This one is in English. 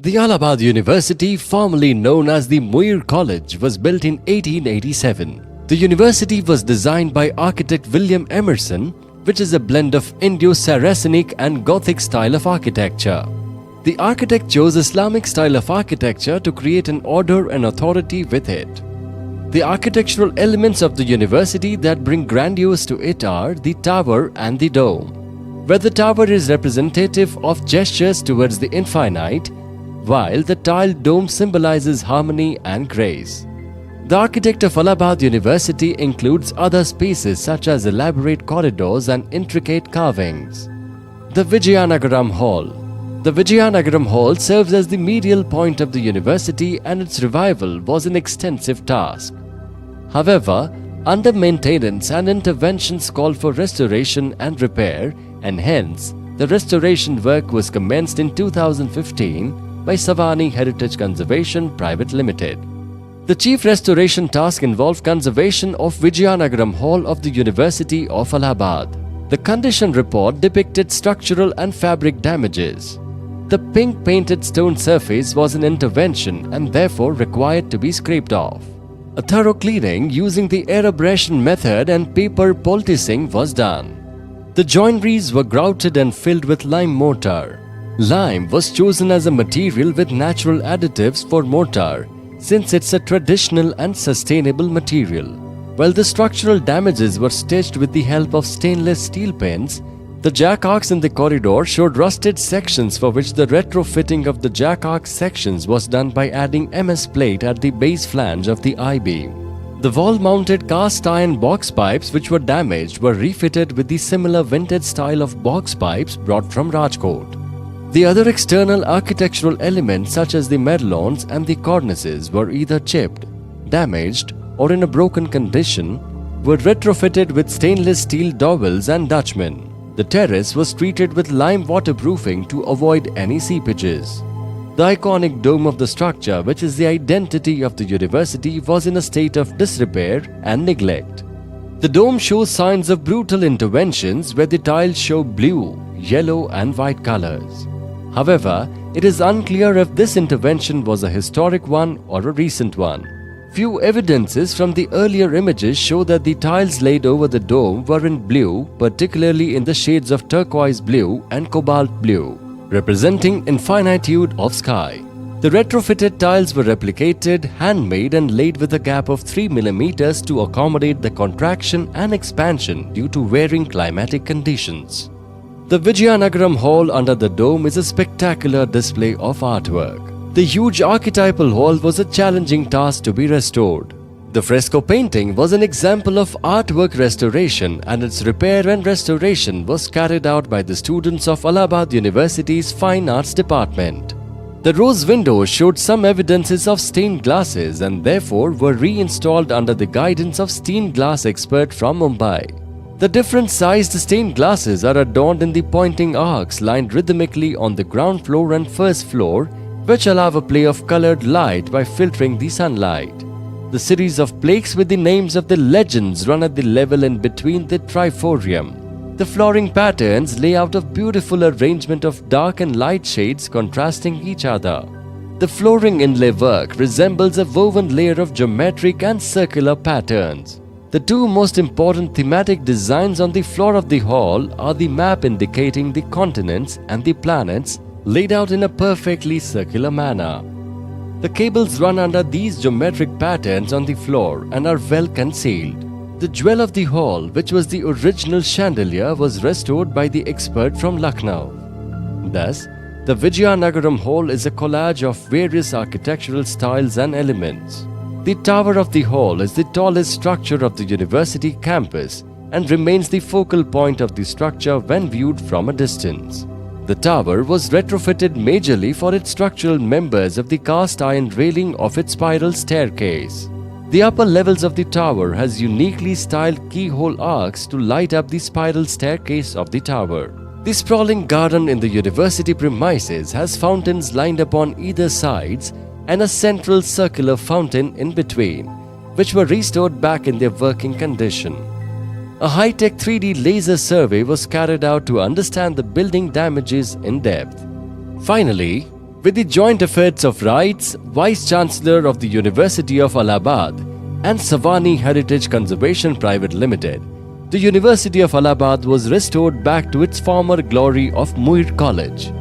The Allahabad University, formerly known as the Muir College, was built in 1887. The university was designed by architect William Emerson, which is a blend of Indo-Saracenic and Gothic style of architecture. The architect chose Islamic style of architecture to create an order and authority with it. The architectural elements of the university that bring grandeur to it are the tower and the dome, where the tower is representative of gestures towards the infinite, while the tiled dome symbolizes harmony and grace. The architect of Allahabad University includes other spaces such as elaborate corridors and intricate carvings. The Vijayanagaram Hall. The Vijayanagaram Hall serves as the medial point of the university, and its revival was an extensive task. However, under maintenance and interventions called for restoration and repair, and hence the restoration work was commenced in 2015 by Savani Heritage Conservation Private Limited. The chief restoration task involved conservation of Vijayanagaram Hall of the University of Allahabad. The condition report depicted structural and fabric damages. The pink painted stone surface was an intervention and therefore required to be scraped off. A thorough cleaning using the aerobrasion method and paper poulticing was done. The joineries were grouted and filled with lime mortar. Lime was chosen as a material with natural additives for mortar, since it's a traditional and sustainable material. While the structural damages were stitched with the help of stainless steel pins, the jack arcs in the corridor showed rusted sections for which the retrofitting of the jack arc sections was done by adding MS plate at the base flange of the I-beam. The wall-mounted cast iron box pipes which were damaged were refitted with the similar vintage style of box pipes brought from Rajkot. The other external architectural elements such as the medallions and the cornices were either chipped, damaged, or in a broken condition, were retrofitted with stainless steel dowels and Dutchmen. The terrace was treated with lime waterproofing to avoid any seepages. The iconic dome of the structure, which is the identity of the university, was in a state of disrepair and neglect. The dome shows signs of brutal interventions where the tiles show blue, yellow and white colors. However, it is unclear if this intervention was a historic one or a recent one. Few evidences from the earlier images show that the tiles laid over the dome were in blue, particularly in the shades of turquoise blue and cobalt blue, representing infinitude of sky. The retrofitted tiles were replicated, handmade and laid with a gap of 3 mm to accommodate the contraction and expansion due to varying climatic conditions. The Vijayanagaram Hall under the dome is a spectacular display of artwork. The huge archetypal hall was a challenging task to be restored. The fresco painting was an example of artwork restoration, and its repair and restoration was carried out by the students of Allahabad University's Fine Arts Department. The rose windows showed some evidences of stained glasses and therefore were reinstalled under the guidance of stained glass expert from Mumbai. The different sized stained glasses are adorned in the pointing arcs lined rhythmically on the ground floor and first floor, which allow a play of colored light by filtering the sunlight. The series of plaques with the names of the legends run at the level in between the triforium. The flooring patterns lay out a beautiful arrangement of dark and light shades contrasting each other. The flooring inlay work resembles a woven layer of geometric and circular patterns. The two most important thematic designs on the floor of the hall are the map indicating the continents and the planets laid out in a perfectly circular manner. The cables run under these geometric patterns on the floor and are well concealed. The jewel of the hall, which was the original chandelier, was restored by the expert from Lucknow. Thus, the Vijayanagaram Hall is a collage of various architectural styles and elements. The tower of the hall is the tallest structure of the university campus and remains the focal point of the structure when viewed from a distance. The tower was retrofitted majorly for its structural members of the cast iron railing of its spiral staircase. The upper levels of the tower has uniquely styled keyhole arcs to light up the spiral staircase of the tower. The sprawling garden in the university premises has fountains lined upon either sides and a central circular fountain in between, which were restored back in their working condition. A high-tech 3D laser survey was carried out to understand the building damages in depth. Finally, With the joint efforts of Wrights, Vice Chancellor of the University of Allahabad, and Savani Heritage Conservation Private Limited, the University of Allahabad was restored back to its former glory of Muir College.